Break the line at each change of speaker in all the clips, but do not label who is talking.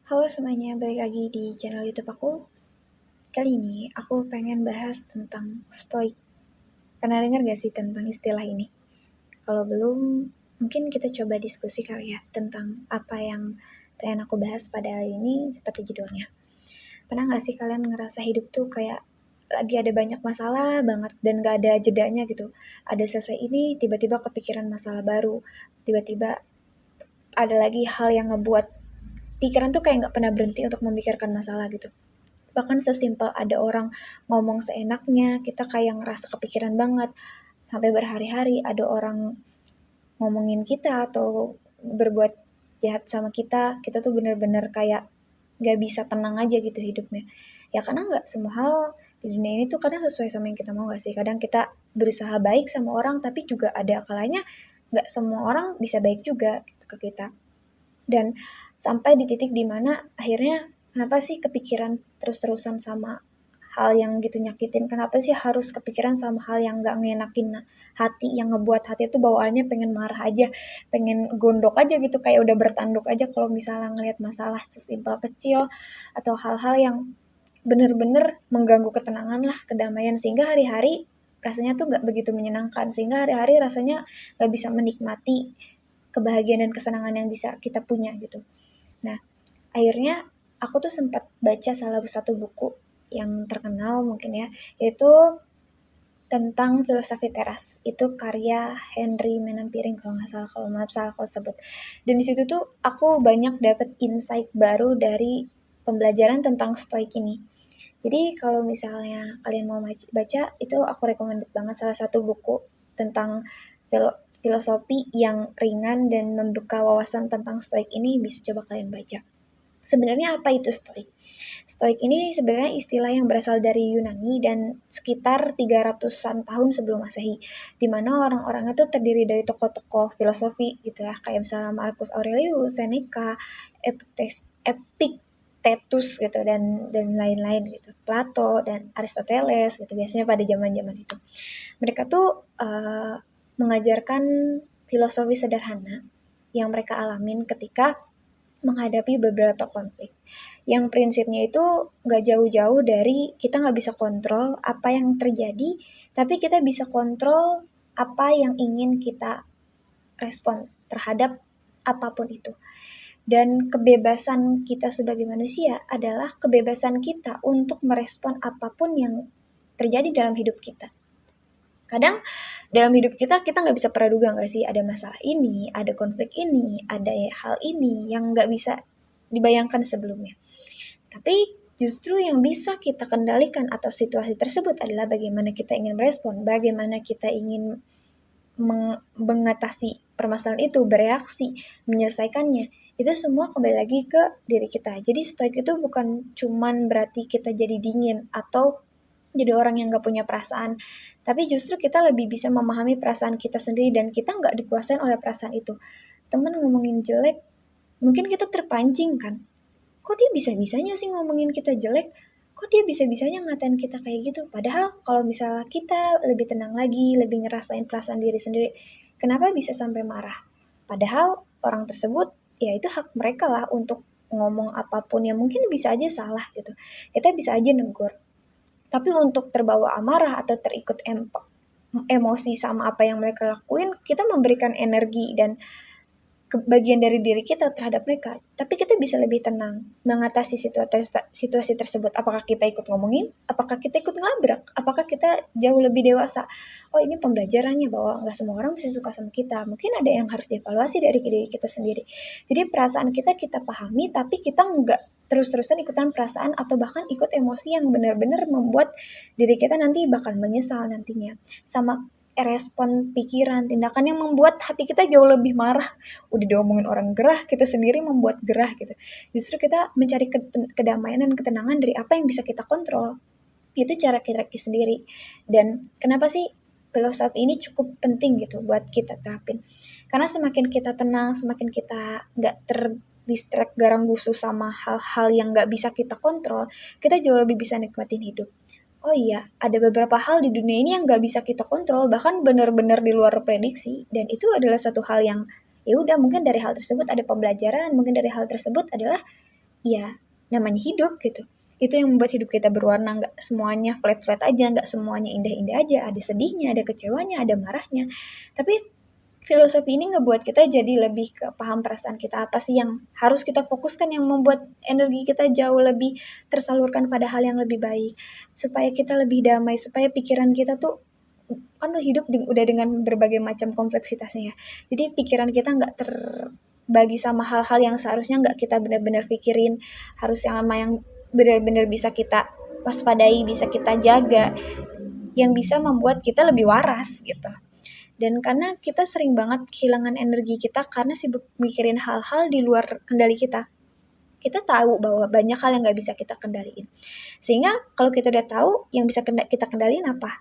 Halo semuanya, balik lagi di channel YouTube aku. Kali ini aku pengen bahas tentang stoik. Pernah dengar gak sih tentang istilah ini? Kalau belum, mungkin kita coba diskusi kali ya tentang apa yang pengen aku bahas pada hari ini seperti judulnya. Pernah gak sih kalian ngerasa hidup tuh kayak lagi ada banyak masalah banget dan gak ada jedanya gitu. Ada selesai ini, tiba-tiba kepikiran masalah baru. Tiba-tiba ada lagi hal yang ngebuat pikiran tuh kayak gak pernah berhenti untuk memikirkan masalah gitu. Bahkan sesimpel ada orang ngomong seenaknya, kita kayak ngerasa kepikiran banget. Sampai berhari-hari ada orang ngomongin kita atau berbuat jahat sama kita tuh bener-bener kayak gak bisa tenang aja gitu hidupnya. Ya karena gak semua hal di dunia ini tuh kadang sesuai sama yang kita mau gak sih. Kadang kita berusaha baik sama orang, tapi juga ada kalanya gak semua orang bisa baik juga gitu ke kita. Dan sampai di titik dimana akhirnya kenapa sih kepikiran terus-terusan sama hal yang gitu nyakitin, kenapa sih harus kepikiran sama hal yang gak ngenakin hati, yang ngebuat hati itu bawaannya pengen marah aja, pengen gondok aja gitu, kayak udah bertanduk aja kalau misalnya ngelihat masalah sesimpel kecil atau hal-hal yang bener-bener mengganggu ketenangan lah, kedamaian, sehingga hari-hari rasanya tuh gak begitu menyenangkan, sehingga hari-hari rasanya gak bisa menikmati kebahagiaan dan kesenangan yang bisa kita punya gitu. Nah, akhirnya aku tuh sempat baca salah satu buku yang terkenal mungkin ya, yaitu tentang filosofi teras. Itu karya Henry Manampiring kalau nggak salah, kalau maaf salah kalau sebut. Dan di situ tuh aku banyak dapat insight baru dari pembelajaran tentang stoik ini. Jadi kalau misalnya kalian mau baca, itu aku recommended banget salah satu buku tentang filosofi yang ringan dan membuka wawasan tentang stoik ini, bisa coba kalian baca. Sebenarnya apa itu stoik? Stoik ini sebenarnya istilah yang berasal dari Yunani dan sekitar 300-an tahun sebelum Masehi, di mana orang-orangnya tuh terdiri dari tokoh-tokoh filosofi gitu ya, kayak misalnya Marcus Aurelius, Seneca, Epictetus gitu dan lain-lain gitu. Plato dan Aristoteles gitu biasanya pada zaman-zaman itu. Mereka tuh mengajarkan filosofi sederhana yang mereka alamin ketika menghadapi beberapa konflik. Yang prinsipnya itu gak jauh-jauh dari kita gak bisa kontrol apa yang terjadi, tapi kita bisa kontrol apa yang ingin kita respon terhadap apapun itu. Dan kebebasan kita sebagai manusia adalah kebebasan kita untuk merespon apapun yang terjadi dalam hidup kita. Kadang dalam hidup kita gak bisa praduga gak sih, ada masalah ini, ada konflik ini, ada hal ini yang gak bisa dibayangkan sebelumnya. Tapi justru yang bisa kita kendalikan atas situasi tersebut adalah bagaimana kita ingin merespon, bagaimana kita ingin mengatasi permasalahan itu, bereaksi, menyelesaikannya. Itu semua kembali lagi ke diri kita. Jadi stoik itu bukan cuman berarti kita jadi dingin atau jadi orang yang gak punya perasaan, tapi justru kita lebih bisa memahami perasaan kita sendiri dan kita gak dikuasain oleh perasaan itu. Temen ngomongin jelek, mungkin kita terpancing kan, kok dia bisa-bisanya sih ngomongin kita jelek, kok dia bisa-bisanya ngatain kita kayak gitu. Padahal kalau misalnya kita lebih tenang lagi, lebih ngerasain perasaan diri sendiri, kenapa bisa sampai marah? Padahal orang tersebut, ya itu hak mereka lah untuk ngomong apapun yang mungkin bisa aja salah gitu. Kita bisa aja negur. Tapi untuk terbawa amarah atau terikut emosi sama apa yang mereka lakuin, kita memberikan energi dan bagian dari diri kita terhadap mereka. Tapi kita bisa lebih tenang mengatasi situasi tersebut. Apakah kita ikut ngomongin? Apakah kita ikut ngelabrak? Apakah kita jauh lebih dewasa? Oh, ini pembelajarannya bahwa gak semua orang bisa suka sama kita. Mungkin ada yang harus dievaluasi dari diri kita sendiri. Jadi perasaan kita pahami, tapi kita gak terus-terusan ikutan perasaan atau bahkan ikut emosi yang benar-benar membuat diri kita nanti bakal menyesal nantinya. Sama respon pikiran, tindakan yang membuat hati kita jauh lebih marah. Udah diomongin orang gerah, kita sendiri membuat gerah gitu. Justru kita mencari kedamaian dan ketenangan dari apa yang bisa kita kontrol. Itu cara kita sendiri. Dan kenapa sih filosofi ini cukup penting gitu buat kita terapin? Karena semakin kita tenang, semakin kita gak terdistract garang gusu sama hal-hal yang gak bisa kita kontrol, kita jauh lebih bisa nikmatin hidup. Oh iya, ada beberapa hal di dunia ini yang gak bisa kita kontrol, bahkan benar-benar di luar prediksi, dan itu adalah satu hal yang ya udah, mungkin dari hal tersebut ada pembelajaran, mungkin dari hal tersebut adalah ya namanya hidup gitu. Itu yang membuat hidup kita berwarna, nggak semuanya flat-flat aja, nggak semuanya indah-indah aja, ada sedihnya, ada kecewanya, ada marahnya. Tapi filosofi ini ngebuat kita jadi lebih ke paham perasaan kita, apa sih yang harus kita fokuskan, yang membuat energi kita jauh lebih tersalurkan pada hal yang lebih baik, supaya kita lebih damai, supaya pikiran kita tuh kan hidup udah dengan berbagai macam kompleksitasnya ya. Jadi pikiran kita nggak terbagi sama hal-hal yang seharusnya nggak kita benar-benar pikirin, harus yang benar-benar bisa kita waspadai, bisa kita jaga, yang bisa membuat kita lebih waras gitu. Dan karena kita sering banget kehilangan energi kita karena sibuk mikirin hal-hal di luar kendali kita. Kita tahu bahwa banyak hal yang nggak bisa kita kendaliin. Sehingga kalau kita udah tahu yang bisa kita kendaliin apa?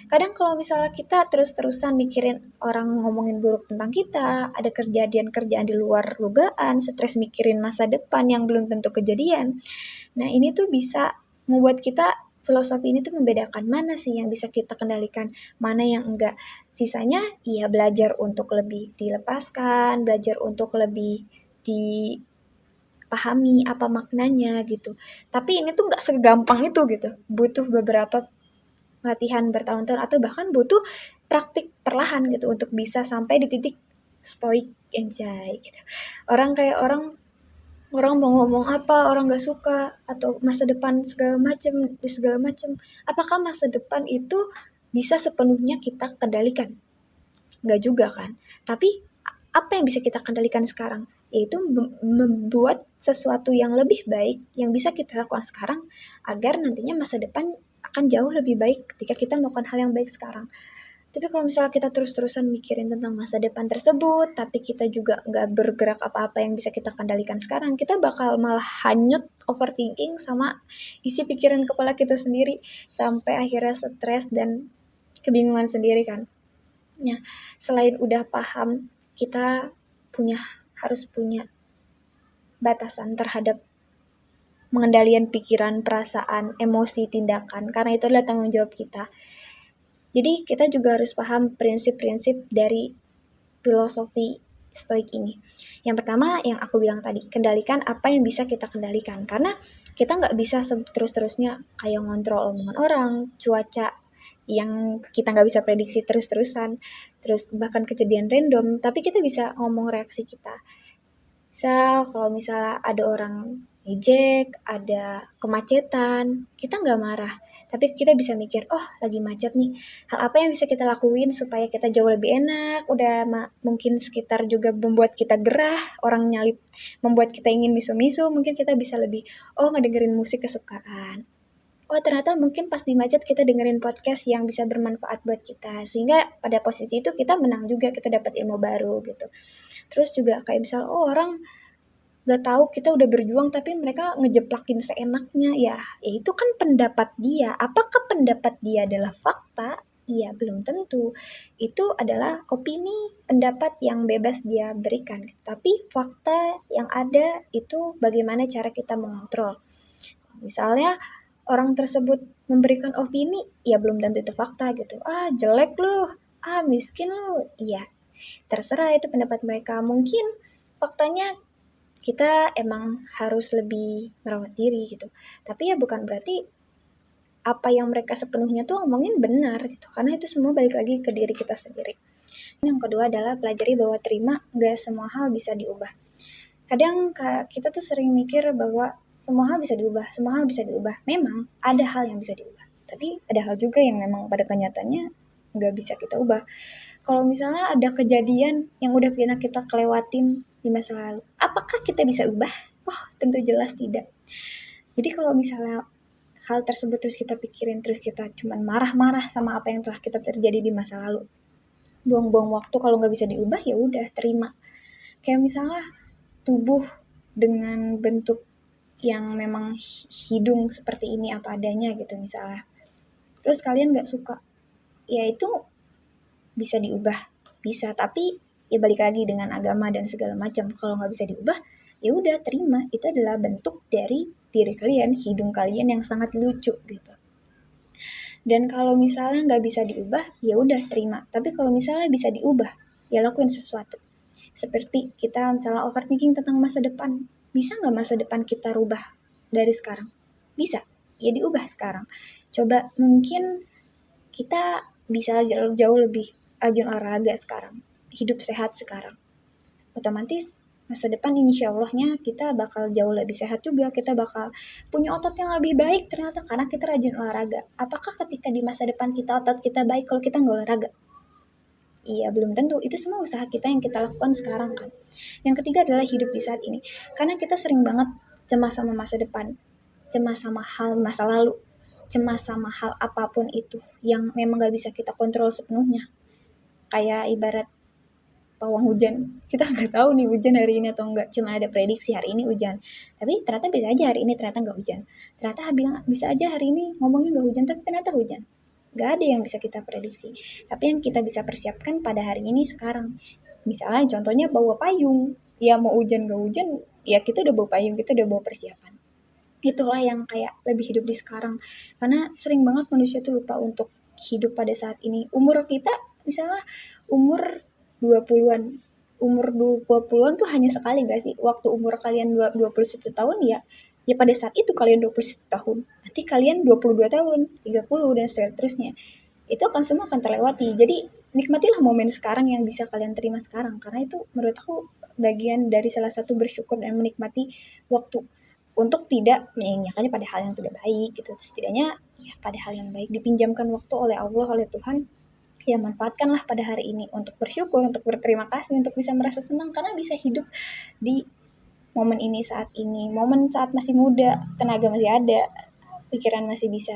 Kadang kalau misalnya kita terus-terusan mikirin orang ngomongin buruk tentang kita, ada kejadian-kerjaan di luar dugaan, stres mikirin masa depan yang belum tentu kejadian. Nah, ini tuh bisa membuat kita filosofi ini tuh membedakan mana sih yang bisa kita kendalikan, mana yang enggak. Sisanya ya belajar untuk lebih dilepaskan, belajar untuk lebih dipahami apa maknanya gitu. Tapi ini tuh nggak segampang itu gitu. Butuh beberapa latihan bertahun-tahun atau bahkan butuh praktik perlahan gitu untuk bisa sampai di titik stoik enjay gitu. Orang mau ngomong apa, orang gak suka, atau masa depan segala macam. Apakah masa depan itu bisa sepenuhnya kita kendalikan? Enggak juga kan. Tapi apa yang bisa kita kendalikan sekarang? Yaitu membuat sesuatu yang lebih baik yang bisa kita lakukan sekarang agar nantinya masa depan akan jauh lebih baik ketika kita melakukan hal yang baik sekarang. Tapi kalau misalnya kita terus-terusan mikirin tentang masa depan tersebut, tapi kita juga nggak bergerak apa-apa yang bisa kita kendalikan sekarang, kita bakal malah hanyut overthinking sama isi pikiran kepala kita sendiri, sampai akhirnya stres dan kebingungan sendiri kan. Ya, selain udah paham, kita harus punya batasan terhadap pengendalian pikiran, perasaan, emosi, tindakan, karena itu adalah tanggung jawab kita. Jadi kita juga harus paham prinsip-prinsip dari filosofi stoik ini. Yang pertama yang aku bilang tadi, kendalikan apa yang bisa kita kendalikan. Karena kita nggak bisa terus-terusnya kayak ngontrol omongan orang, cuaca yang kita nggak bisa prediksi terus-terusan, terus bahkan kejadian random, tapi kita bisa ngomong reaksi kita. Kalau misalnya ada orang ejek, ada kemacetan, kita nggak marah. Tapi kita bisa mikir, oh lagi macet nih, hal apa yang bisa kita lakuin supaya kita jauh lebih enak, mungkin sekitar juga membuat kita gerah, orang nyalip membuat kita ingin misu-misu, mungkin kita bisa lebih, ngedengerin musik kesukaan. Oh ternyata mungkin pas di macet kita dengerin podcast yang bisa bermanfaat buat kita, sehingga pada posisi itu kita menang juga, kita dapat ilmu baru gitu. Terus juga kayak misal orang gak tahu kita udah berjuang tapi mereka ngejeplakin seenaknya, ya itu kan pendapat dia. Apakah pendapat dia adalah fakta? Iya, belum tentu. Itu adalah opini, pendapat yang bebas dia berikan. Tapi fakta yang ada itu bagaimana cara kita mengontrol. Misalnya orang tersebut memberikan opini, ya belum tentu itu fakta gitu. Jelek lu, miskin lu, iya. Terserah itu pendapat mereka. Mungkin faktanya kita emang harus lebih merawat diri gitu. Tapi ya bukan berarti apa yang mereka sepenuhnya tuh ngomongin benar gitu. Karena itu semua balik lagi ke diri kita sendiri. Yang kedua adalah pelajari bahwa terima gak semua hal bisa diubah. Kadang kita tuh sering mikir bahwa semua hal bisa diubah, semua hal bisa diubah. Memang ada hal yang bisa diubah. Tapi ada hal juga yang memang pada kenyataannya gak bisa kita ubah. Kalau misalnya ada kejadian yang udah pernah kita kelewatin di masa lalu, apakah kita bisa ubah? Tentu jelas tidak. Jadi kalau misalnya hal tersebut terus kita pikirin, terus kita cuman marah-marah sama apa yang telah kita terjadi di masa lalu, buang-buang waktu. Kalau nggak bisa diubah ya udah terima. Kayak misalnya tubuh dengan bentuk yang memang hidung seperti ini apa adanya gitu misalnya, terus kalian nggak suka, ya itu bisa diubah, bisa, tapi ya balik lagi dengan agama dan segala macam. Kalau nggak bisa diubah, ya udah terima, itu adalah bentuk dari diri kalian, hidung kalian yang sangat lucu gitu. Dan kalau misalnya nggak bisa diubah, ya udah terima. Tapi kalau misalnya bisa diubah, ya lakuin sesuatu. Seperti kita misalnya overthinking tentang masa depan, bisa nggak masa depan kita rubah dari sekarang? Bisa, ya diubah sekarang. Coba mungkin kita bisa jauh lebih rajin olahraga sekarang, hidup sehat sekarang. Otomatis masa depan insya Allahnya kita bakal jauh lebih sehat juga, kita bakal punya otot yang lebih baik ternyata karena kita rajin olahraga. Apakah ketika di masa depan kita otot kita baik kalau kita nggak olahraga? Iya, belum tentu. Itu semua usaha kita yang kita lakukan sekarang kan. Yang ketiga adalah hidup di saat ini. Karena kita sering banget cemas sama masa depan, cemas sama hal masa lalu, cemas sama hal apapun itu yang memang gak bisa kita kontrol sepenuhnya. Kayak ibarat pawang hujan, kita nggak tahu nih hujan hari ini atau enggak, cuma ada prediksi hari ini hujan, tapi ternyata bisa aja hari ini ternyata nggak hujan, ternyata bilang bisa aja hari ini ngomongnya nggak hujan tapi ternyata hujan. Nggak ada yang bisa kita prediksi, tapi yang kita bisa persiapkan pada hari ini sekarang. Misalnya contohnya bawa payung, ya mau hujan nggak hujan ya kita udah bawa payung, kita udah bawa persiapan. Itulah yang kayak lebih hidup di sekarang, karena sering banget manusia tuh lupa untuk hidup pada saat ini. Umur kita misalnya umur 20-an, umur 20-an tuh hanya sekali gak sih? Waktu umur kalian 21 tahun ya, ya pada saat itu kalian 21 tahun, nanti kalian 22 tahun, 30 dan seterusnya. Itu akan semua akan terlewati. Jadi nikmatilah momen sekarang yang bisa kalian terima sekarang, karena itu menurut aku bagian dari salah satu bersyukur dan menikmati waktu, untuk tidak menyanyiakannya pada hal yang tidak baik gitu. Setidaknya ya pada hal yang baik, dipinjamkan waktu oleh Allah, oleh Tuhan, ya manfaatkanlah pada hari ini untuk bersyukur, untuk berterima kasih, untuk bisa merasa senang karena bisa hidup di momen ini, saat ini, momen saat masih muda, tenaga masih ada, pikiran masih bisa,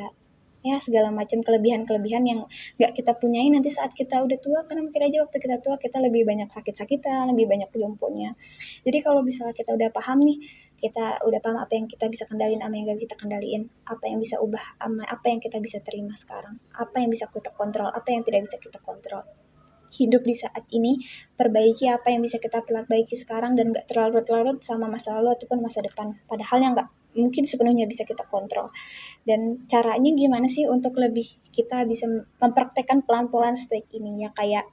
ya segala macam kelebihan-kelebihan yang gak kita punyai nanti saat kita udah tua, karena mungkin aja waktu kita tua kita lebih banyak sakit-sakitan, lebih banyak lumpuhnya. Jadi kalau misalnya kita udah paham nih, kita udah paham apa yang kita bisa kendaliin, apa yang gak kita kendaliin, apa yang bisa ubah, apa yang kita bisa terima sekarang, apa yang bisa kita kontrol, apa yang tidak bisa kita kontrol. Hidup di saat ini, perbaiki apa yang bisa kita perbaiki sekarang dan gak terlarut-larut sama masa lalu ataupun masa depan, padahal yang gak mungkin sepenuhnya bisa kita kontrol. Dan caranya gimana sih untuk lebih kita bisa mempraktekkan pelan-pelan stoik ini, ya kayak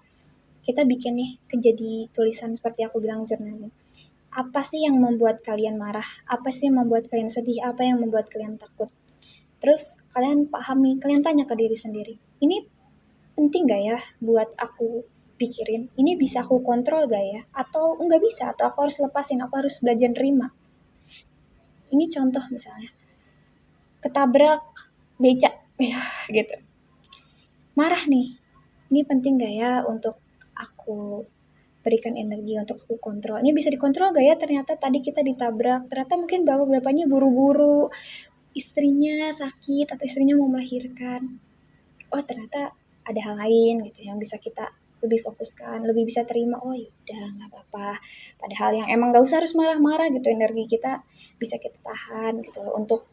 kita bikin nih jadi tulisan seperti aku bilang, journaling. Apa sih yang membuat kalian marah? Apa sih yang membuat kalian sedih? Apa yang membuat kalian takut? Terus kalian pahami, kalian tanya ke diri sendiri. Ini penting gak ya buat aku pikirin? Ini bisa aku kontrol gak ya? Atau enggak bisa? Atau aku harus lepasin? Aku harus belajar nerima? Ini contoh misalnya. Ketabrak becak, ya gitu. Marah nih. Ini penting gak ya untuk aku berikan energi, untuk aku kontrol? Ini bisa dikontrol gak ya? Ternyata tadi kita ditabrak. Ternyata mungkin bapak-bapaknya buru-buru, istrinya sakit atau istrinya mau melahirkan. Oh ternyata ada hal lain gitu yang bisa kita lebih fokuskan, lebih bisa terima. Oh yaudah nggak apa-apa. Padahal yang emang nggak usah harus marah-marah gitu, energi kita bisa kita tahan gitu loh untuk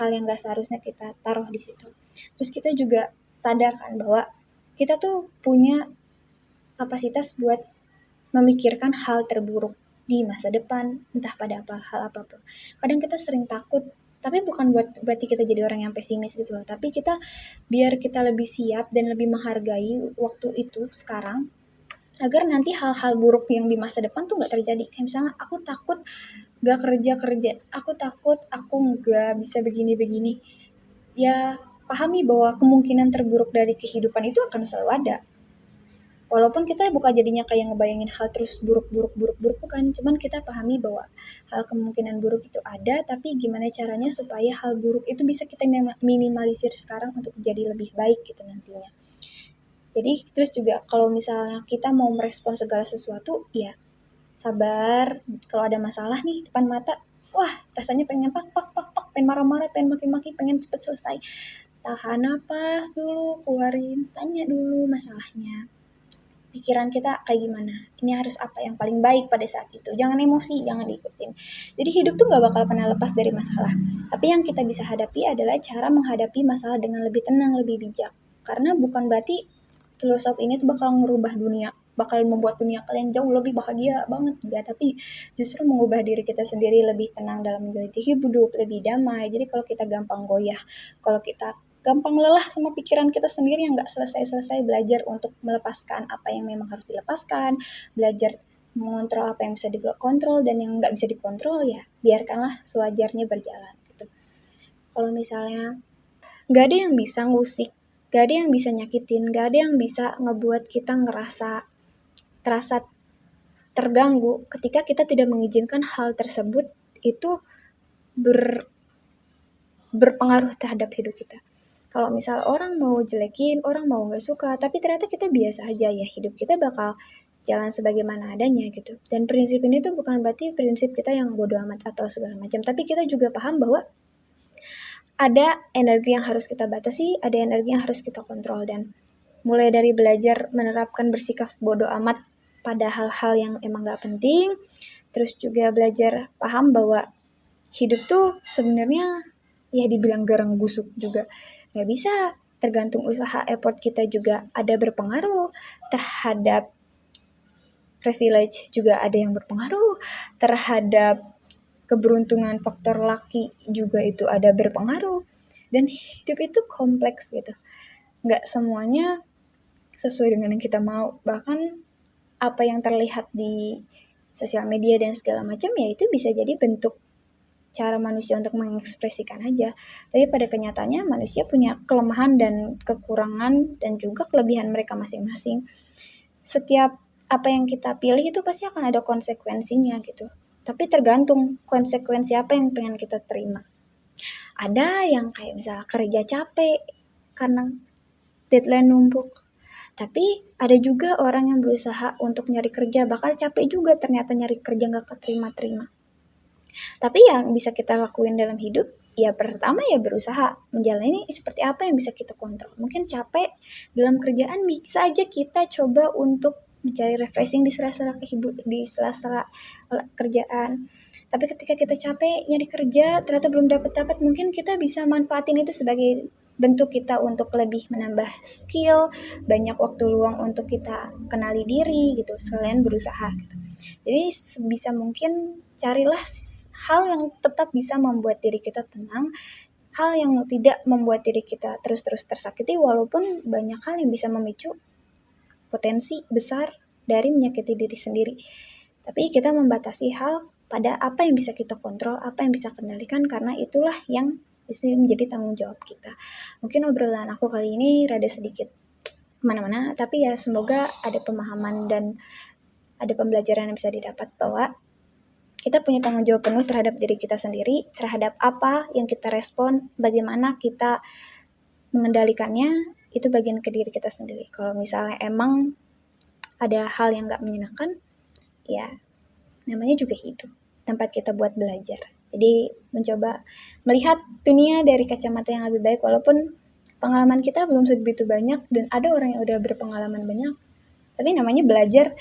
hal yang nggak seharusnya kita taruh di situ. Terus kita juga sadar kan bahwa kita tuh punya kapasitas buat memikirkan hal terburuk di masa depan, entah pada hal apapun. Kadang kita sering takut, tapi bukan berarti kita jadi orang yang pesimis gitu loh, tapi kita biar kita lebih siap dan lebih menghargai waktu itu sekarang, agar nanti hal-hal buruk yang di masa depan tuh nggak terjadi. Kayak misalnya aku takut gak kerja, aku takut aku nggak bisa begini-begini. Ya pahami bahwa kemungkinan terburuk dari kehidupan itu akan selalu ada. Walaupun kita bukan jadinya kayak ngebayangin hal terus buruk bukan, cuman kita pahami bahwa hal kemungkinan buruk itu ada, tapi gimana caranya supaya hal buruk itu bisa kita minimalisir sekarang untuk jadi lebih baik gitu nantinya. Jadi terus juga kalau misalnya kita mau merespon segala sesuatu, ya sabar. Kalau ada masalah nih depan mata, wah rasanya pengen pak, pengen marah-marah, pengen maki-maki, pengen cepet selesai. Tahan napas dulu, keluarin, tanya dulu masalahnya, pikiran kita kayak gimana, ini harus apa yang paling baik pada saat itu, jangan emosi, jangan diikutin. Jadi hidup tuh gak bakal pernah lepas dari masalah, tapi yang kita bisa hadapi adalah cara menghadapi masalah dengan lebih tenang, lebih bijak. Karena bukan berarti filosofi ini tuh bakal ngerubah dunia, bakal membuat dunia kalian jauh lebih bahagia banget, enggak, tapi justru mengubah diri kita sendiri lebih tenang dalam menjalani hidup, lebih damai. Jadi kalau kita gampang goyah, kalau kita gampang lelah sama pikiran kita sendiri yang nggak selesai-selesai, belajar untuk melepaskan apa yang memang harus dilepaskan, belajar mengontrol apa yang bisa dikontrol dan yang nggak bisa dikontrol ya biarkanlah sewajarnya berjalan gitu. Kalau misalnya nggak ada yang bisa ngusik, nggak ada yang bisa nyakitin, nggak ada yang bisa ngebuat kita terasa terganggu ketika kita tidak mengizinkan hal tersebut itu ber, berpengaruh terhadap hidup kita. Kalau misal orang mau jelekin, orang mau nggak suka, tapi ternyata kita biasa aja ya, hidup kita bakal jalan sebagaimana adanya gitu. Dan prinsip ini tuh bukan berarti prinsip kita yang bodoh amat atau segala macam, tapi kita juga paham bahwa ada energi yang harus kita batasi, ada energi yang harus kita kontrol, dan mulai dari belajar menerapkan bersikap bodoh amat pada hal-hal yang emang gak penting, terus juga belajar paham bahwa hidup tuh sebenarnya ya dibilang garang busuk juga nggak bisa, tergantung usaha effort kita juga ada berpengaruh terhadap privilege, juga ada yang berpengaruh terhadap keberuntungan, faktor laki juga itu ada berpengaruh, dan hidup itu kompleks gitu, nggak semuanya sesuai dengan yang kita mau. Bahkan apa yang terlihat di sosial media dan segala macam ya itu bisa jadi bentuk cara manusia untuk mengekspresikan aja. Tapi pada kenyataannya manusia punya kelemahan dan kekurangan dan juga kelebihan mereka masing-masing. Setiap apa yang kita pilih itu pasti akan ada konsekuensinya gitu. Tapi tergantung konsekuensi apa yang pengen kita terima. Ada yang kayak misalnya kerja capek karena deadline numpuk. Tapi ada juga orang yang berusaha untuk nyari kerja, bakal capek juga ternyata nyari kerja gak keterima-terima. Tapi yang bisa kita lakuin dalam hidup, ya pertama ya berusaha menjalani seperti apa yang bisa kita kontrol. Mungkin capek dalam kerjaan, bisa aja kita coba untuk mencari refreshing di sela-sela di sela-sela kerjaan. Tapi ketika kita capek nyari kerja, ternyata belum dapat, mungkin kita bisa manfaatin itu sebagai bentuk kita untuk lebih menambah skill, banyak waktu luang untuk kita kenali diri gitu, selain berusaha gitu. Jadi sebisa mungkin carilah hal yang tetap bisa membuat diri kita tenang, hal yang tidak membuat diri kita terus-terus tersakiti, walaupun banyak hal yang bisa memicu potensi besar dari menyakiti diri sendiri. Tapi kita membatasi hal pada apa yang bisa kita kontrol, apa yang bisa kendalikan, karena itulah yang menjadi tanggung jawab kita. Mungkin obrolan aku kali ini rada sedikit kemana-mana, tapi ya semoga ada pemahaman dan ada pembelajaran yang bisa didapat bahwa kita punya tanggung jawab penuh terhadap diri kita sendiri, terhadap apa yang kita respon, bagaimana kita mengendalikannya, itu bagian ke diri kita sendiri. Kalau misalnya emang ada hal yang gak menyenangkan, ya namanya juga hidup, tempat kita buat belajar. Jadi mencoba melihat dunia dari kacamata yang lebih baik, walaupun pengalaman kita belum segitu banyak dan ada orang yang udah berpengalaman banyak. Tapi namanya belajar,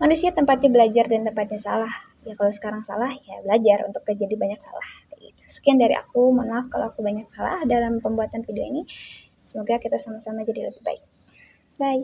manusia tempatnya belajar dan tempatnya salah. Ya kalau sekarang salah ya belajar untuk jadi banyak salah. Gitu. Sekian dari aku, mohon maaf kalau aku banyak salah dalam pembuatan video ini. Semoga kita sama-sama jadi lebih baik. Bye.